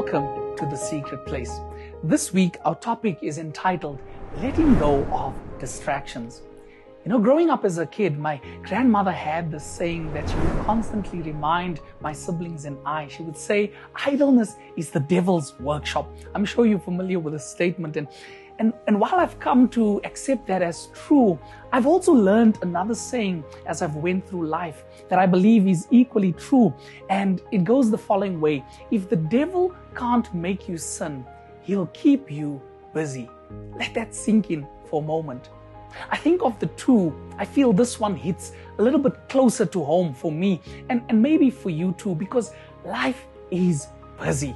Welcome to The Secret Place. This week, our topic is entitled, Letting Go of Distractions. Growing up as a kid, my grandmother had this saying that she would constantly remind my siblings and I. She would say, idleness is the devil's workshop. I'm sure you're familiar with this statement. And while I've come to accept that as true, I've also learned another saying as I've went through life that I believe is equally true. And it goes the following way. If the devil can't make you sin, he'll keep you busy. Let that sink in for a moment. I think of the two, I feel this one hits a little bit closer to home for me and maybe for you too, because life is busy.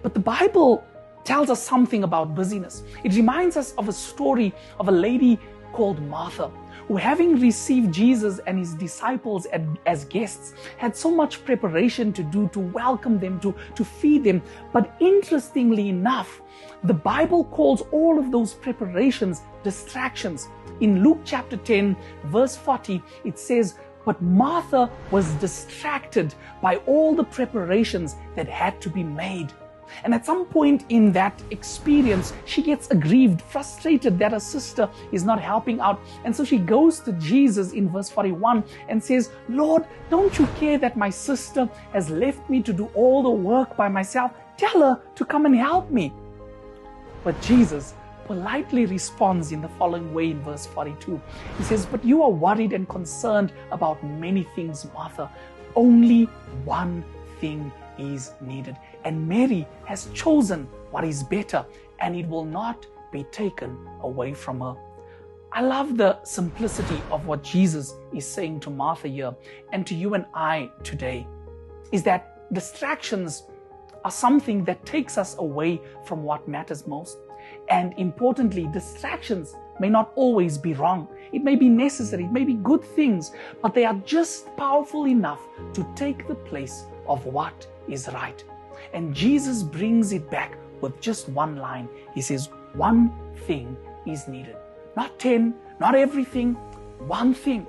But the Bible tells us something about busyness. It reminds us of a story of a lady called Martha, who, having received Jesus and his disciples as guests, had so much preparation to do to welcome them, to feed them. But interestingly enough, the Bible calls all of those preparations distractions. In Luke chapter 10, verse 40, it says, "But Martha was distracted by all the preparations that had to be made." And at some point in that experience, she gets aggrieved, frustrated that her sister is not helping out. And so she goes to Jesus in verse 41 and says, "Lord, don't you care that my sister has left me to do all the work by myself? Tell her to come and help me." But Jesus politely responds in the following way in verse 42. He says, "But you are worried and concerned about many things, Martha. Only one thing is needed. And Mary has chosen what is better, and it will not be taken away from her." I love the simplicity of what Jesus is saying to Martha here and to you and I today, is that distractions are something that takes us away from what matters most. And importantly, distractions may not always be wrong. It may be necessary, it may be good things, but they are just powerful enough to take the place of what is right. And Jesus brings it back with just one line. He says, one thing is needed. Not 10, not everything, one thing.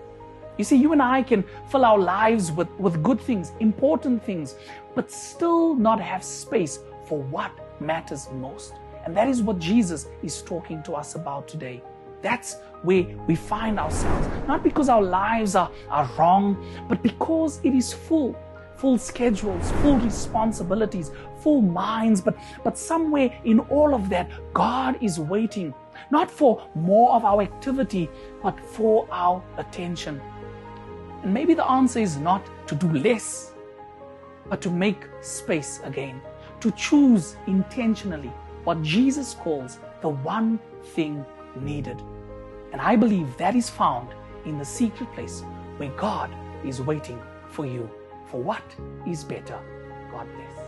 You see, you and I can fill our lives with good things, important things, but still not have space for what matters most. And that is what Jesus is talking to us about today. That's where we find ourselves, not because our lives are wrong, but because it is full schedules, full responsibilities, full minds, but somewhere in all of that, God is waiting, not for more of our activity, but for our attention. And maybe the answer is not to do less, but to make space again, to choose intentionally what Jesus calls the one thing needed. And I believe that is found in the secret place where God is waiting for you. For what is better. God bless.